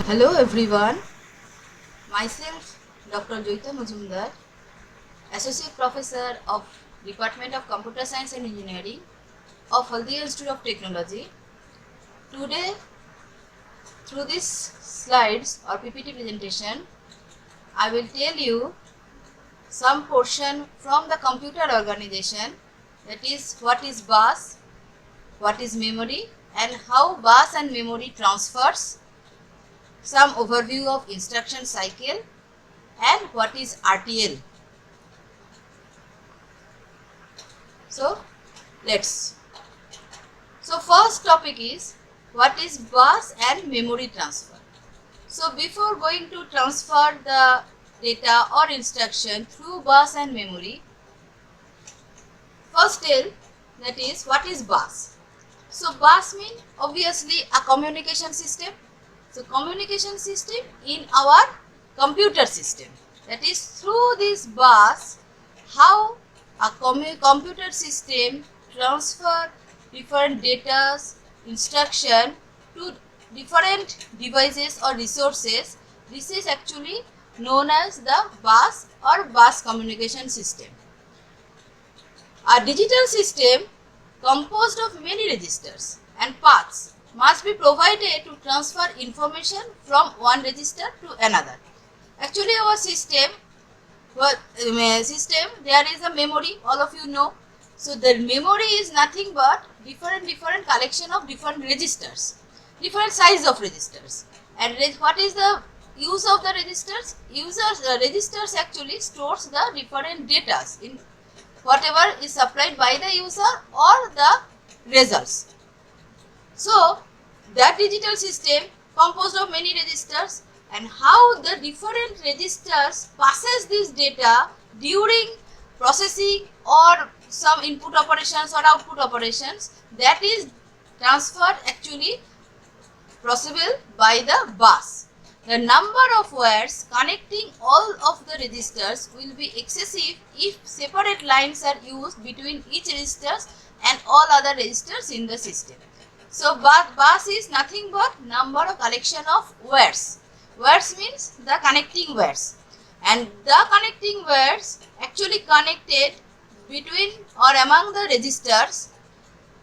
Hello everyone, myself Dr. Jayeeta Majumdar, Associate Professor of Department of Computer Science and Engineering of Haldia Institute of Technology. Today, through these slides or PPT presentation, I will tell you some portion from the computer organization, that is what is bus, what is memory and how bus and memory transfers, some overview of instruction cycle and what is RTL. So first topic is what is bus and memory transfer. So before going to transfer the data or instruction through bus and memory, first tell that is what is bus. So bus means obviously a communication system. So communication system in our computer system. That is through this bus how a computer system transfer different data, instruction to different devices or resources. This is actually known as the bus or bus communication system. A digital system composed of many registers and paths must be provided to transfer information from one register to another. Actually our system there is a memory, all of you know. So the memory is nothing but different collection of different registers, different size of registers. And what is the use of the registers? Registers actually stores the different data in whatever is supplied by the user or the results. So that digital system composed of many registers, and how the different registers passes this data during processing or some input operations or output operations, that is transferred actually possible by the bus. The number of wires connecting all of the registers will be excessive if separate lines are used between each registers and all other registers in the system. So bus is nothing but number of collection of wires. Wires means the connecting wires, and the connecting wires actually connected between or among the registers,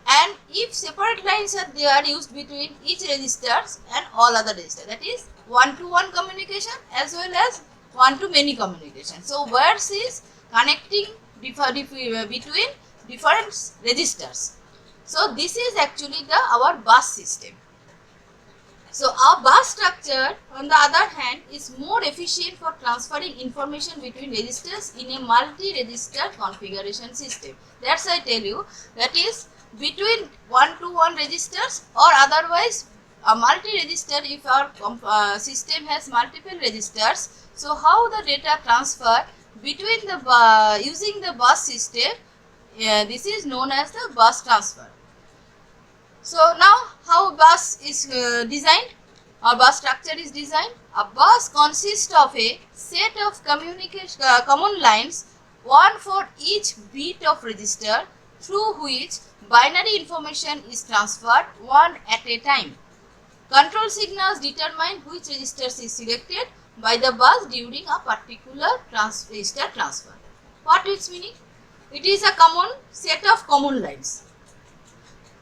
and if separate lines are there used between each registers and all other registers, that is one-to-one communication as well as one-to-many communication. So wires is connecting between different registers. So this is actually our bus system. So our bus structure on the other hand is more efficient for transferring information between registers in a multi-register configuration system. That's I tell you, that is between one-to-one registers or otherwise a multi-register if our system has multiple registers. So how the data transfer between the using the bus system, this is known as the bus transfer. So now how bus is designed or bus structure is designed. A bus consists of a set of common lines, one for each bit of register, through which binary information is transferred one at a time. Control signals determine which registers is selected by the bus during a particular register transfer. What its meaning? It is a common set of common lines,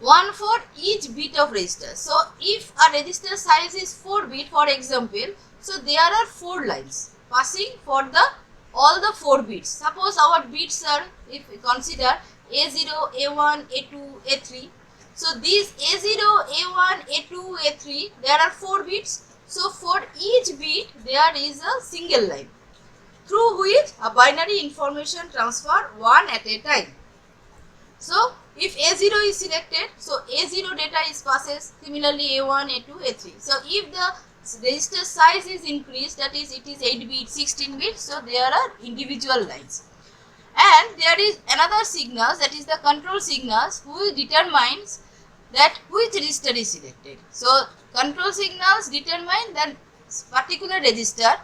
one for each bit of register. So if a register size is 4 bit, for example, so there are 4 lines passing for all the 4 bits. Suppose our bits are, if we consider A0, A1, A2, A3. So these A0, A1, A2, A3, there are 4 bits. So for each bit there is a single line through which a binary information transfer one at a time. So if A0 is selected, so A0 data is passes, similarly A1, A2, A3. So if the register size is increased, that is it is 8 bit, 16 bit, so there are individual lines. And there is another signals, that is the control signals, who determines that which register is selected. So control signals determine that particular register,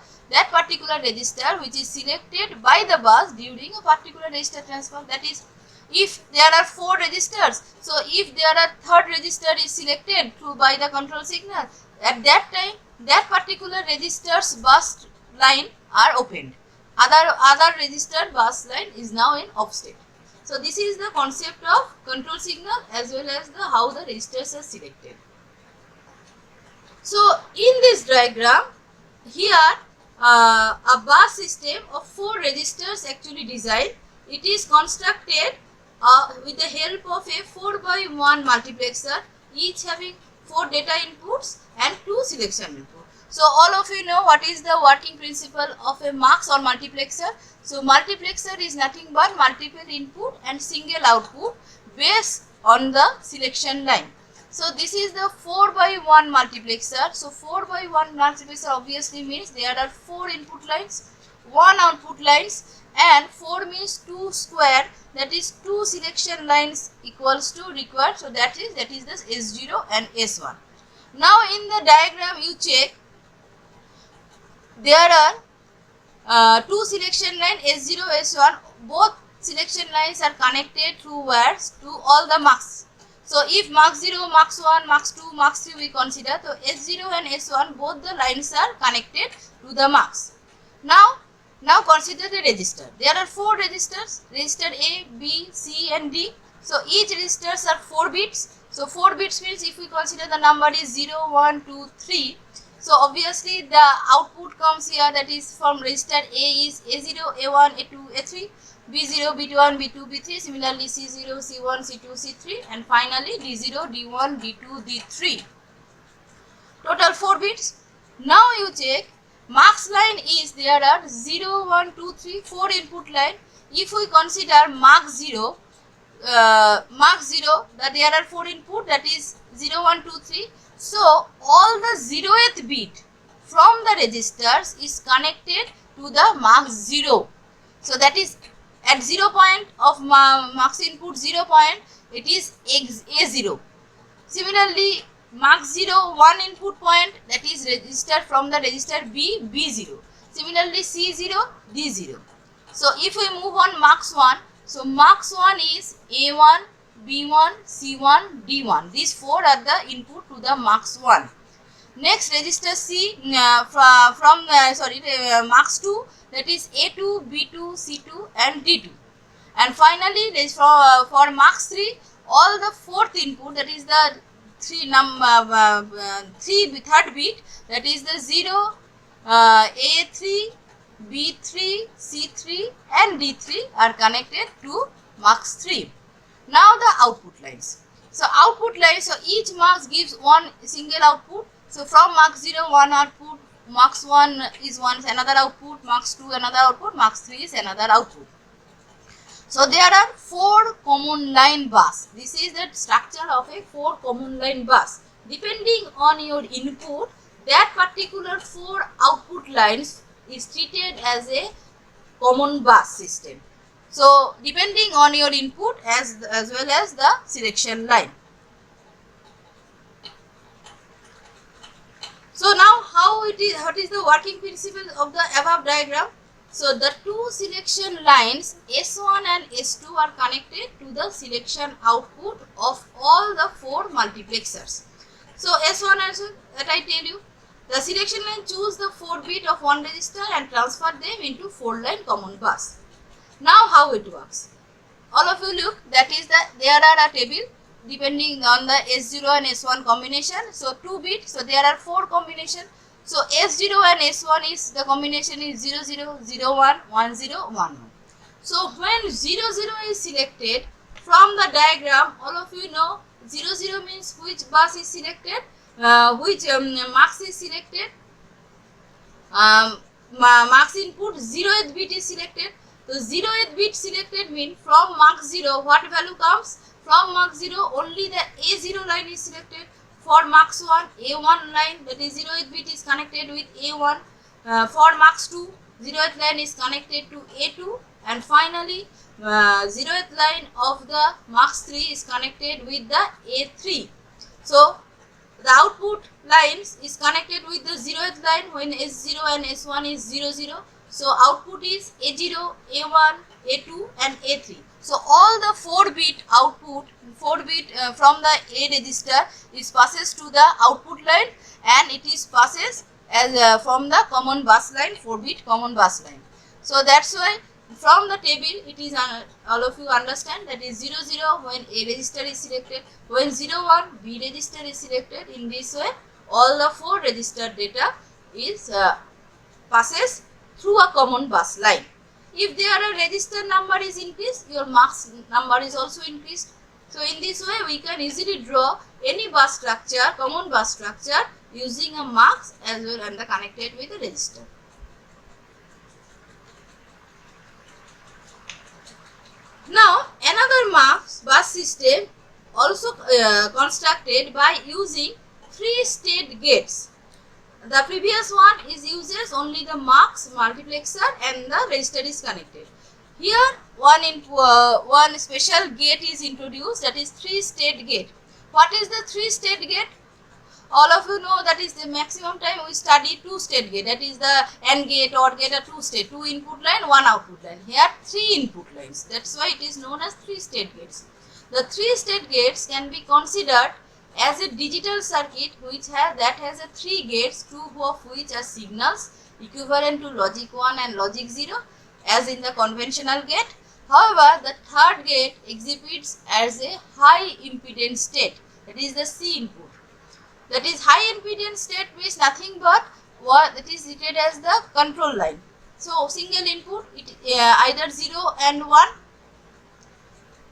which is selected by the bus during a particular register transfer. That is, if there are 4 registers, so if there are third register is selected by the control signal, at that time that particular register's bus line are opened. Other register bus line is now in off state. So this is the concept of control signal as well as the how the registers are selected. So in this diagram, here a bus system of 4 registers actually designed. It is constructed with the help of a 4x1 multiplexer, each having 4 data inputs and 2 selection inputs. So all of you know what is the working principle of a mux or multiplexer. So multiplexer is nothing but multiple input and single output based on the selection line. So this is the 4x1 multiplexer. So 4x1 multiplexer obviously means there are 4 input lines, 1 output lines, and 4 means 2 square, that is 2 selection lines equals to required. So that is the S0 and S1. Now in the diagram you check, there are 2 selection line S0, S1. Both selection lines are connected through wires to all the mux. So if mux 0, mux 1, mux 2, mux 3 we consider, so S0 and S1 both the lines are connected to the mux. Now consider the register. There are 4 registers, register A, B, C and D. So each registers are 4 bits. So 4 bits means if we consider the number is 0, 1, 2, 3. So obviously the output comes here, that is from register A is A0, A1, A2, A3, B0, B1, B2, B3, similarly C0, C1, C2, C3 and finally D0, D1, D2, D3. Total 4 bits. Now you check, mux line is there are 0, 1, 2, 3, 4 input line. If we consider mux 0, that there are 4 input, that is 0, 1, 2, 3. So all the 0th bit from the registers is connected to the mux 0. So that is at 0 point of mux input 0 point, it is A0. Similarly mux 0 1 input point, that is registered from the register B, B0. Similarly C0, D0. So if we move on mux 1, so mux 1 is A1, B1, C1, D1. These 4 are the input to the mux 1. Next register C mux 2, that is A2, B2, C2 and D2. And finally for mux 3, all the 4th input, that is the third bit, that is the 0, A3, B3, C3 and D3 are connected to mux 3. Now the output lines. So output lines, so each mux gives one single output. So from mux 0 one output, mux 1 is another output, mux 2 another output, mux 3 is another output. So there are 4 common line bus. This is the structure of a 4 common line bus. Depending on your input, that particular 4 output lines is treated as a common bus system. So depending on your input as well as the selection line. So now what is the working principle of the above diagram? So the 2 selection lines S1 and S2 are connected to the selection output of all the 4 multiplexers. So S1 and S2, that I tell you, the selection line choose the 4 bit of one register and transfer them into 4 line common bus. Now how it works? All of you look, that is there are a table depending on the S0 and S1 combination. So 2 bit, so there are 4 combination. So S0 and S1 is the combination is 00, 01, 10, 11. So when 00 is selected from the diagram, all of you know 00 means which bus is selected, which mux is selected, mux input 0th bit is selected. So 0th bit selected means from mux 0 what value comes? From mux 0 only the A0 line is selected. For mux 1 A1 line, that is 0th bit is connected with A1. For mux 2 0th line is connected to A2 and finally 0th line of the mux 3 is connected with the A3. So the output lines is connected with the 0th line when S0 and S1 is 00. So output is A0, A1, A2 and A3. So all the 4-bit output, 4-bit from the A register is passes to the output line, and it is passes as from the common bus line, 4-bit common bus line. So that's why from the table it is all of you understand that is 00 when A register is selected, when 01 B register is selected. In this way all the 4 register data is passes through a common bus line. If their register number is increased, your marks number is also increased. So in this way we can easily draw any bus structure, common bus structure, using a marks as well and connected with a register. Now another marks bus system also constructed by using 3 state gates. The previous one is uses only the marks multiplexer and the register is connected. Here one special gate is introduced, that is 3 state gate. What is the 3 state gate? All of you know that is the maximum time we study 2 state gate, that is the AND gate, OR gate, or 2 state, 2 input line, 1 output line. Here 3 input lines, that's why it is known as 3 state gates. The 3 state gates can be considered as a digital circuit that has a 3 gates, 2 of which are signals equivalent to logic 1 and logic 0 as in the conventional gate. However, the third gate exhibits as a high impedance state, that is the C input. That is high impedance state means nothing but what it is treated as the control line. So single input, it either 0 and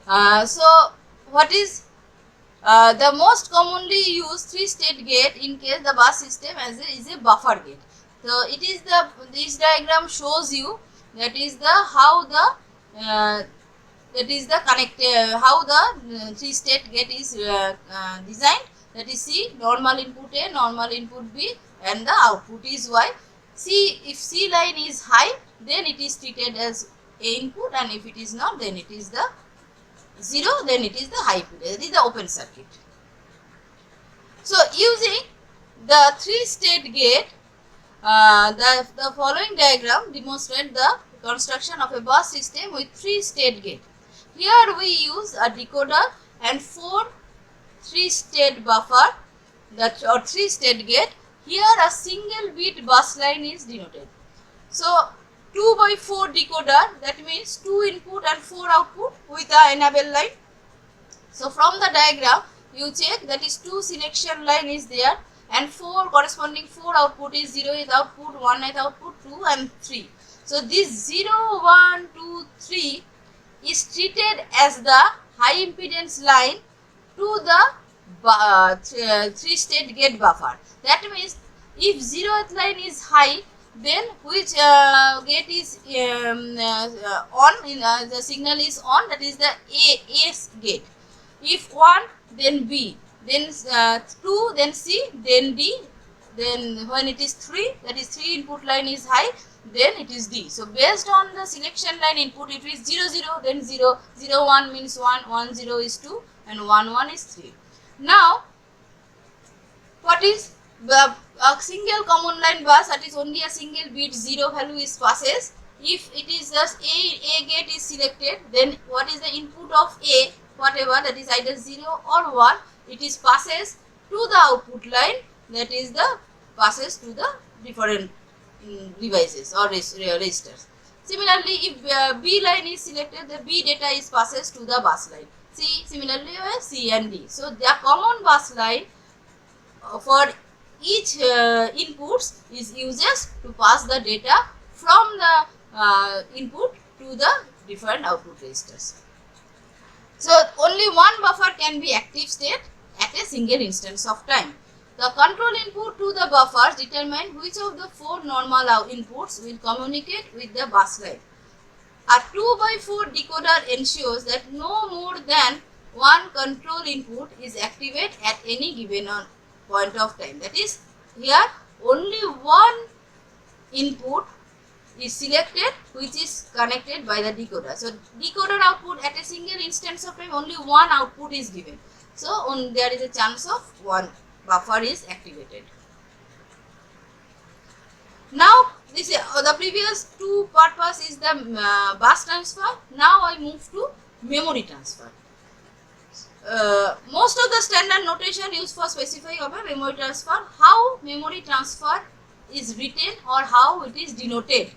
1. So what is the most commonly used 3 state gate in case the bus system is a buffer gate. So it is this diagram shows you that is the how the how the 3 state gate is designed. That is C, normal input A, normal input B, and the output is Y. C, if C line is high, then it is treated as A input, and if it is not, then it is the 0, then it is the high input, that is the open circuit. So using the 3 state gate, the following diagram demonstrates the construction of a bus system with 3 state gate. Here we use a decoder and 4 3 state buffer or 3 state gate. Here a single bit bus line is denoted. So 2/4 decoder, that means 2 input and 4 output with the enable line. So from the diagram you check that is 2 selection line is there and 4 corresponding 4 output is 0 is output, 1 is output, 2 and 3. So this 0, 1, 2, 3 is treated as the high impedance line to the 3 state gate buffer. That means if 0th line is high, then which gate is on, the signal is on, that is the A gate. If 1, then B, then 2, then C, then D, then when it is 3, that is 3 input line is high, then it is D. So based on the selection line input, if it is 0, 0, then 0, 0, 1 means 1, 1, 0 is 2, and 1, 1 is 3. Now, what is a single common line bus, that is only a single bit 0 value is passes. If it is just A gate is selected, then what is the input of A, whatever, that is either 0 or 1, it is passes to the output line, that is the passes to the different devices or registers. Similarly, if B line is selected, the B data is passes to the bus line. C, similarly C and D. So the common bus line for each inputs is uses to pass the data from the input to the different output registers. So only one buffer can be active state at a single instance of time. The control input to the buffers determine which of the 4 normal inputs will communicate with the bus line. A 2/4 decoder ensures that no more than one control input is activated at any given point of time. That is, here only one input is selected which is connected by the decoder. So decoder output at a single instance of time, only one output is given. So there is a chance of one buffer is activated. Now this the the previous two purpose is the bus transfer. Now I move to memory transfer. Most of the standard notation used for specifying of a memory transfer, how memory transfer is written or how it is denoted.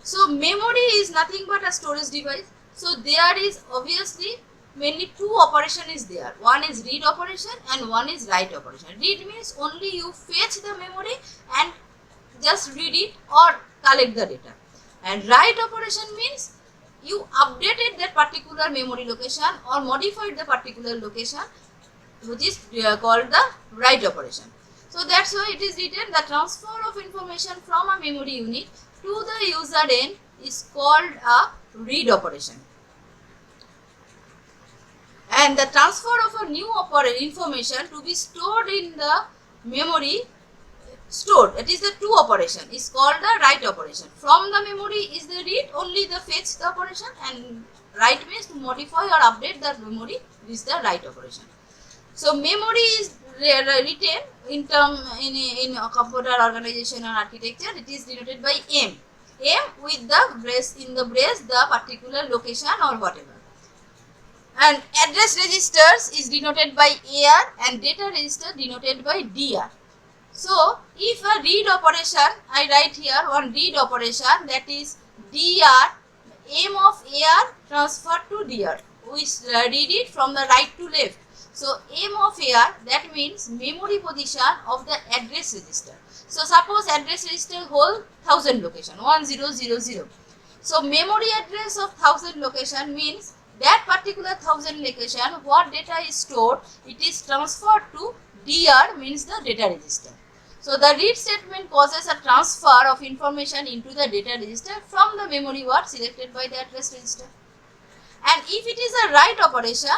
So memory is nothing but a storage device. So there is obviously mainly two operation is there. One is read operation and one is write operation. Read means only you fetch the memory and just read it or collect the data. And write operation means you updated that particular memory location or modified the particular location, which is called the write operation. So that's why it is written the transfer of information from a memory unit to the user end is called a read operation. And the transfer of a new information to be stored in the memory stored, that is the two operation, is called the write operation. From the memory is the read, only the fetch the operation, and write means to modify or update the memory is the write operation. So memory is written in a computer organization or architecture, it is denoted by M. M with the brace, in the brace the particular location or whatever. And address registers is denoted by AR and data register denoted by DR. So if a read operation, I write here one read operation, that is DR, M of AR transfer to DR. We read it from the right to left. So M of AR, that means memory position of the address register. So suppose address register hold 1000 location, 1000. So memory address of 1000 location means that particular 1000 location, what data is stored, it is transferred to DR, means the data register. So the read statement causes a transfer of information into the data register from the memory word selected by the address register. And if it is a write operation,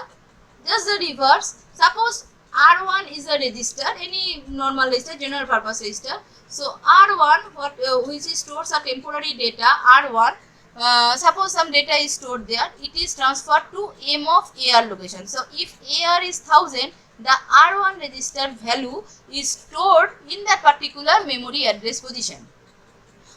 just the reverse. Suppose R1 is a register, any normal register, general purpose register. So R1, which stores a temporary data, R1, suppose some data is stored there, it is transferred to M of AR location. So if AR is 1000, the R1 register value is stored in that particular memory address position.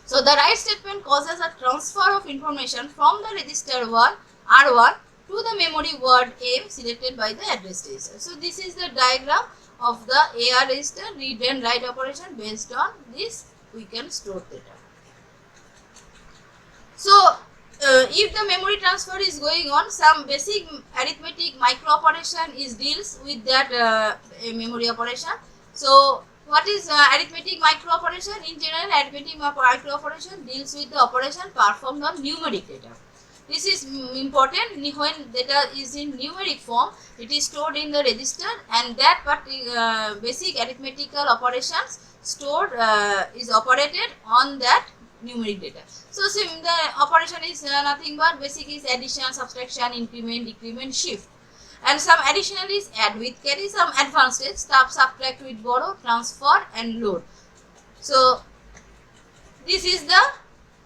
So the write statement causes a transfer of information from the register word R1 to the memory word M selected by the address register. So this is the diagram of the AR register read and write operation. Based on this we can store data. So if the memory transfer is going on, some basic arithmetic micro operation is deals with that memory operation. So what is arithmetic micro operation? In general, arithmetic micro operation deals with the operation performed on numeric data. This is important. When data is in numeric form, it is stored in the register, and that basic arithmetical operations stored is operated on that numeric data. So the operation is nothing but basic is addition, subtraction, increment, decrement, shift. And some additional is add with carry, some advanced is subtract with borrow, transfer and load. So this is the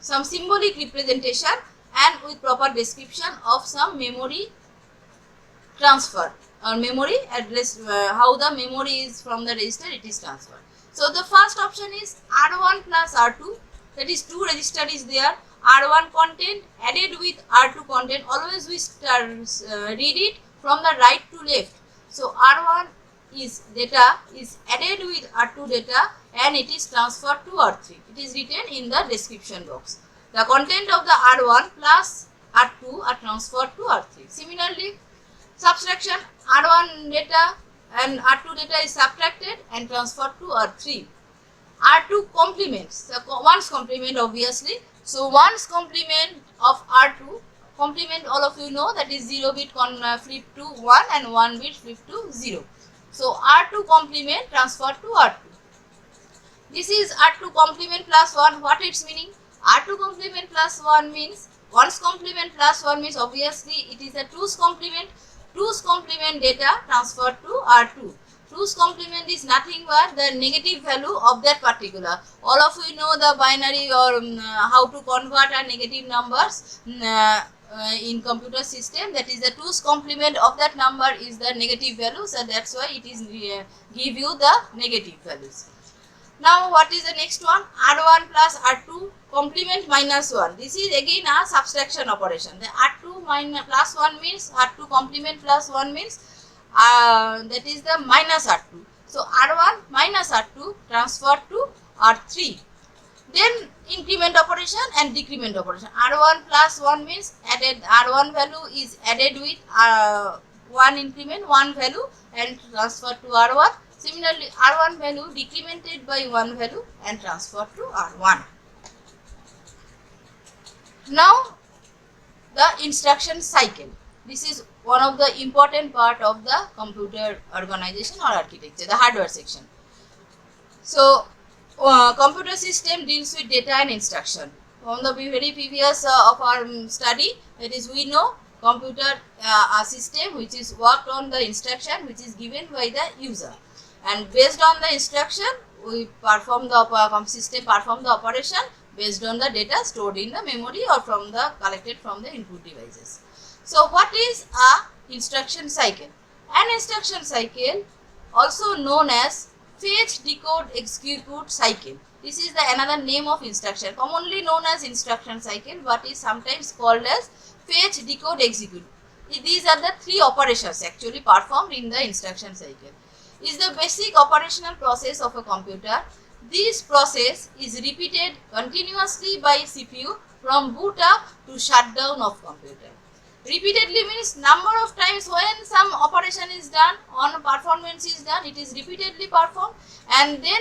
some symbolic representation and with proper description of some memory transfer or memory address, how the memory is from the register it is transferred. So the first option is R1 plus R2, that is two register is there, R1 content added with R2 content. Always we read it from the right to left. So R1 is data is added with R2 data and it is transferred to R3. It is written in the description box. The content of the R1 plus R2 are transferred to R3. Similarly, subtraction, R1 data and R2 data is subtracted and transferred to R3. R2 complements, the one's complement obviously. So one's complement of R2, complement all of you know, that is 0 bit flip to 1 and 1 bit flip to 0. So R2 complement transferred to R2. This is R2 complement plus 1. What its meaning? R2 complement plus 1 means, 1's complement plus 1 means obviously it is a 2's complement. 2's complement data transferred to R2. 2's complement is nothing but the negative value of that particular. All of you know the binary or how to convert a negative numbers in computer system. That is the 2's complement of that number is the negative value. So that's why it is give you the negative values. Now what is the next one? R1 plus R2 complement minus 1. This is again a subtraction operation. The R2 minus plus 1 means R2 complement plus 1 means that is the minus R2. So R1 minus R2 transfer to R3. Then increment operation and decrement operation. R1 plus 1 means added, R1 value is added with 1 increment, 1 value and transfer to R1. Similarly, R1 value decremented by 1 value and transfer to R1. Now, the instruction cycle. This is one of the important part of the computer organization or architecture, the hardware section. So, computer system deals with data and instruction. From the very previous of our study, that is, we know computer a system which is worked on the instruction which is given by the user, and based on the instruction we perform the system perform the operation based on the data stored in the memory or from the collected from the input devices. So what is a instruction cycle? An instruction cycle, also known as fetch, decode, execute cycle. This is the another name of instruction, commonly known as instruction cycle, but is sometimes called as fetch, decode, execute. These are the three operations actually performed in the instruction cycle. Is the basic operational process of a computer. This process is repeated continuously by CPU from boot up to shutdown of computer. Repeatedly means number of times when some operation is done, on performance is done, it is repeatedly performed, and then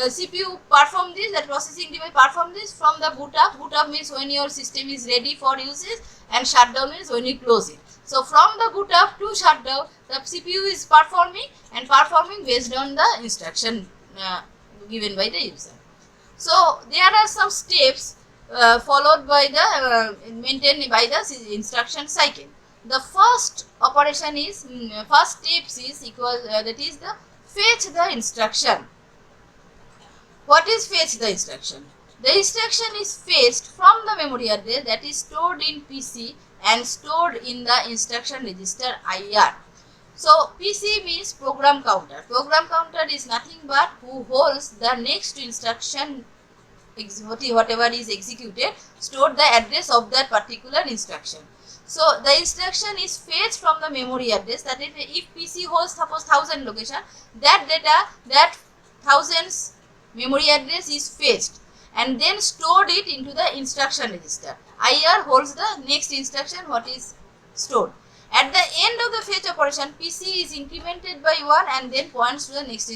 CPU perform this, that processing device perform this from the boot up. Boot up means when your system is ready for usage, and shutdown means when you close it. So from the boot up to shutdown, the CPU is performing and performing based on the instruction given by the user. So there are some steps followed by the maintained by the instruction cycle. The first operation is first steps is equal that is the fetch the instruction. What is fetch the instruction? The instruction is fetched from the memory address that is stored in PC and stored in the instruction register IR. So PC means program counter. Program counter is nothing but who holds the next instruction, whatever is executed, stored the address of that particular instruction. So the instruction is fetched from the memory address, that is, if PC holds suppose 1000 location, that data, that thousands memory address is fetched and then stored it into the instruction register. IR holds the next instruction what is stored. At the end of the fetch operation, PC is incremented by 1 and then points to the next.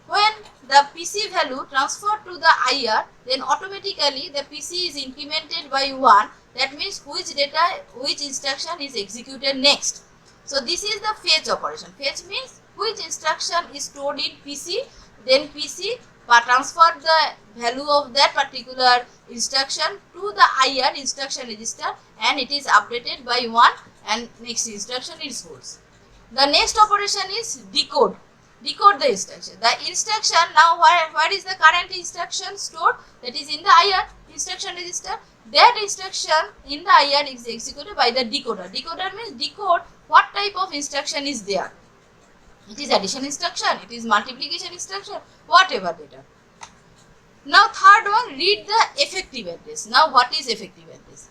When the PC value transferred to the IR, then automatically the PC is incremented by 1. That means which data, which instruction is executed next. So this is the fetch operation. Fetch means which instruction is stored in PC, then PC transfer the value of that particular instruction to the IR instruction register and it is updated by 1 and next instruction is holds. The next operation is decode. Decode the instruction. The instruction now where is the current instruction stored? That is in the IR instruction register. That instruction in the IR is executed by the decoder. Decoder means decode what type of instruction is there. It is addition instruction, it is multiplication instruction, whatever data. Now third one, read the effective address. Now what is effective address?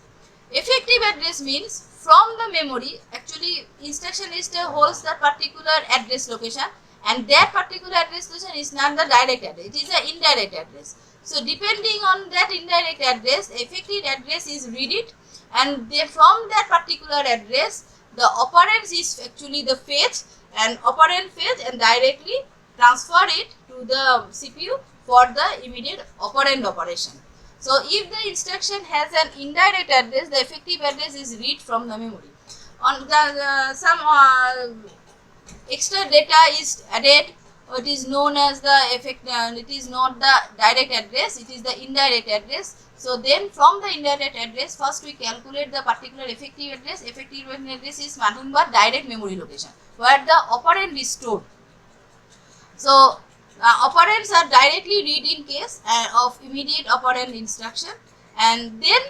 Effective address means from the memory, actually instruction register holds that particular address location and that particular address location is not the direct address, it is an indirect address. So depending on that indirect address, effective address is read it and from that particular address, the operand is actually the fetch and operand fetch and directly transfer it to the CPU for the immediate operand operation. So if the instruction has an indirect address, the effective address is read from the memory. On the some extra data is added, it is known as the effect. It is not the direct address, it is the indirect address. So then from the indirect address, first we calculate the particular effective address. Effective address is nothing but direct memory location where the operand is stored. So operands are directly read in case of immediate operand instruction, and then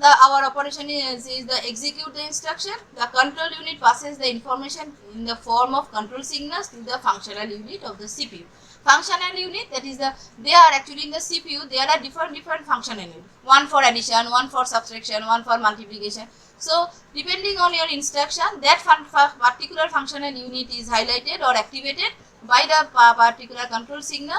our operation is the execute the instruction. The control unit passes the information in the form of control signals to the functional unit of the CPU. Functional unit, that is they are actually in the CPU, there are different functional unit. One for addition, one for subtraction, one for multiplication. So depending on your instruction, that particular functional unit is highlighted or activated by the particular control signal,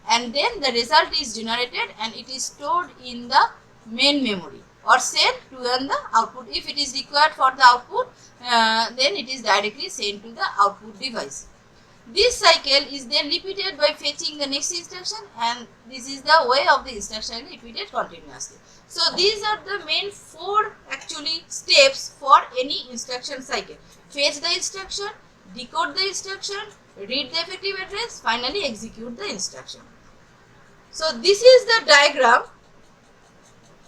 and then the result is generated and it is stored in the main memory or sent to the output. If it is required for the output, then it is directly sent to the output device. This cycle is then repeated by fetching the next instruction, and this is the way of the instruction repeated continuously. So these are the main 4 actually steps for any instruction cycle. Fetch the instruction, decode the instruction, read the effective address, finally execute the instruction. So this is the diagram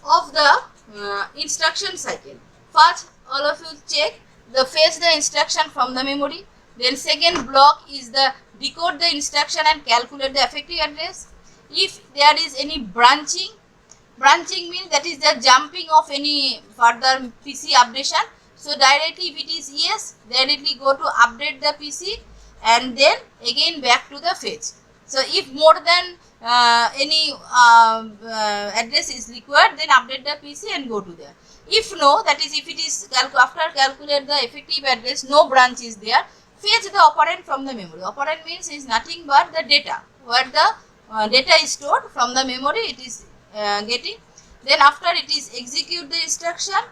of the instruction cycle. First, all of you check the fetch the instruction from the memory. Then second block is the decode the instruction and calculate the effective address. If there is any branching means that is the jumping of any further PC updation. So directly if it is yes, directly go to update the PC and then again back to the fetch. So if more than any address is required, then update the PC and go to there. If no, that is if it is after calculate the effective address, no branch is there, fetch the operand from the memory. Operand means is nothing but the data, where the data is stored from the memory it is getting. Then after it is execute the instruction.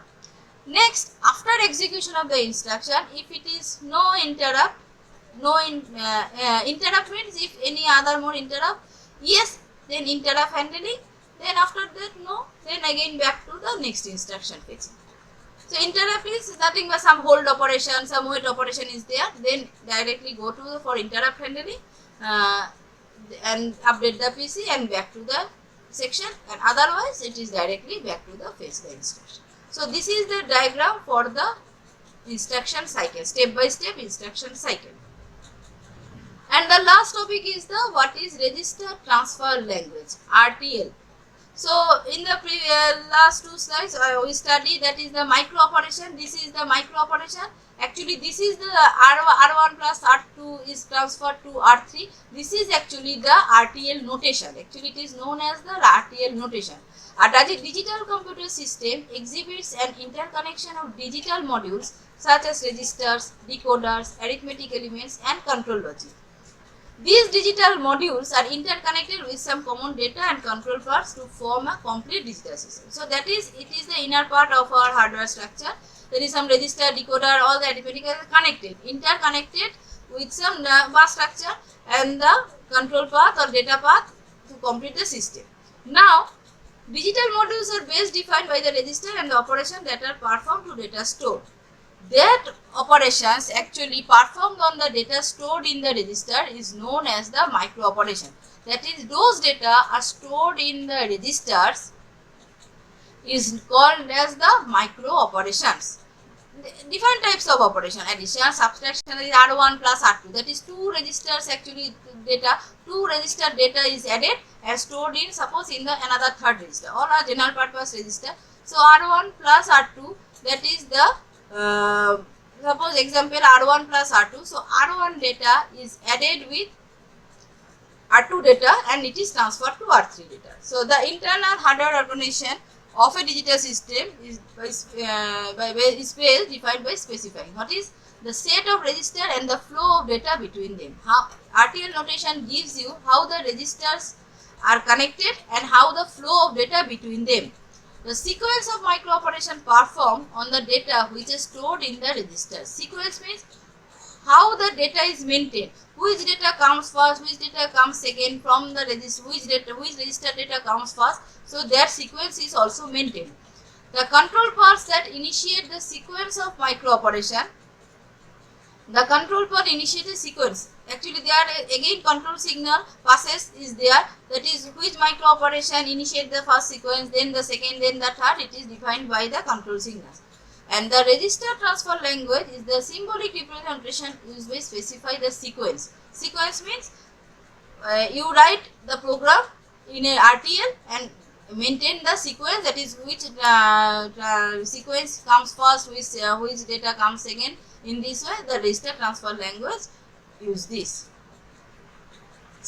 Next, after execution of the instruction, if it is no interrupt, interrupt means if any other more interrupt, yes, then interrupt handling. Then after that no, then again back to the next instruction fetching. So interrupt is nothing but some hold operation, some wait operation is there, then directly go to for interrupt handling and update the PC and back to the section, and otherwise it is directly back to the fetch the instruction. So this is the diagram for the instruction cycle, step by step instruction cycle. And the last topic is the what is register transfer language, RTL. So in the last 2 slides we studied that is the micro operation. This is the micro operation. Actually this is the R1 plus R2 is transferred to R3. This is actually the RTL notation. Actually it is known as the RTL notation. A digital computer system exhibits an interconnection of digital modules such as registers, decoders, arithmetic elements and control logic. These digital modules are interconnected with some common data and control parts to form a complete digital system. So that is, it is the inner part of our hardware structure. There is some register, decoder, all the arithmetic are connected, interconnected with some bus structure and the control path or data path to complete the system. Now, digital modules are best defined by the register and the operation that are performed to data stored. That operations actually performed on the data stored in the register is known as the micro operation. That is, those data are stored in the registers is called as the micro operations. Different types of operation, addition, subtraction is R1 plus R2. That is 2 registers actually data, 2 register data is added and stored in suppose in the another third register or a general purpose register. So R1 plus R2, that is the suppose example R1 plus R2. So R1 data is added with R2 data and it is transferred to R3 data. So the internal hardware organization of a digital system is defined by specifying what is the set of register and the flow of data between them. How RTL notation gives you how the registers are connected and how the flow of data between them. The sequence of micro operation performed on the data which is stored in the register. Sequence means how the data is maintained. Which data comes first, which data comes second from the register, which register data comes first. So that sequence is also maintained. The control parts that initiate the sequence of micro operation. The control part initiates a sequence. Actually there again control signal passes is there. That is which micro operation initiate the first sequence, then the second, then the third. It is defined by the control signals. And the register transfer language is the symbolic representation used by specify the sequence. Sequence means you write the program in a RTL and maintain the sequence, that is which sequence comes first, which data comes second. In this way the register transfer language use this.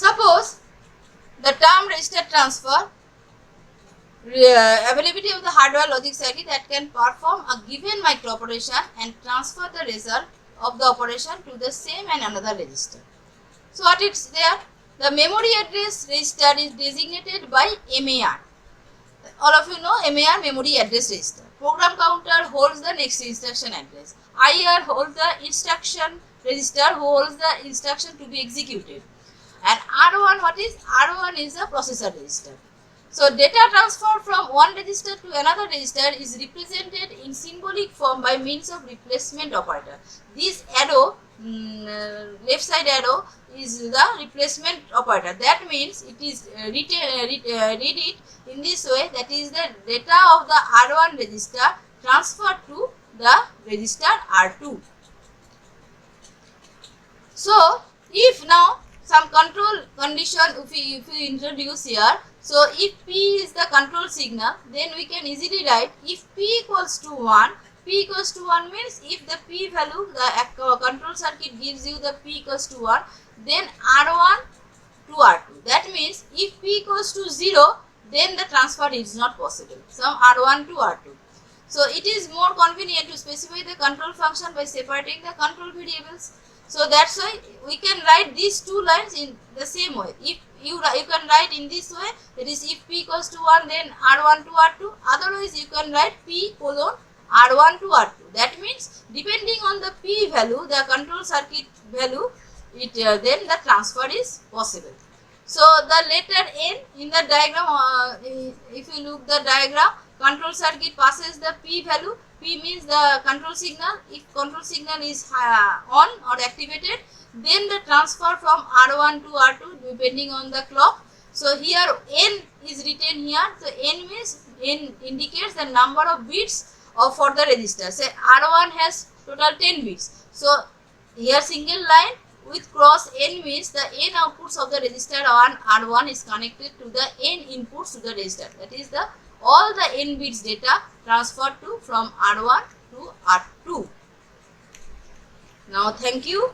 Suppose the term register transfer, availability of the hardware logic circuit that can perform a given micro operation and transfer the result of the operation to the same and another register. So what it's there? The memory address register is designated by MAR. All of you know MAR, memory address register. Program counter holds the next instruction address. IR holds the instruction register, who holds the instruction to be executed. And R1, what is? R1 is the processor register. So data transfer from one register to another register is represented in symbolic form by means of replacement operator. This arrow, left side arrow, is the replacement operator. That means it is read it in this way, that is the data of the R1 register transferred to the register R2. So if now some control condition if we introduce here, so if P is the control signal, then we can easily write if P equals to 1, P equals to 1 means if the P value, the control circuit gives you the P equals to 1, then R1 to R2. That means if P equals to 0, then the transfer is not possible, some R1 to R2. So it is more convenient to specify the control function by separating the control variables. So that's why we can write these two lines in the same way. If you can write in this way, that is if P equals to 1, then R1 to R2. Otherwise you can write P colon R1 to R2. That means depending on the P value, the control circuit value, then the transfer is possible. So the letter N in the diagram, if you look the diagram, control circuit passes the P value. P means the control signal. If control signal is on or activated, then the transfer from R1 to R2 depending on the clock. So here N is written here. So N means N indicates the number of bits for the register. Say R1 has total 10 bits. So here single line with cross N means the N outputs of the register on R1 is connected to the N inputs to the register. That is the all the N bits data transferred to from R1 to R2. Now thank you.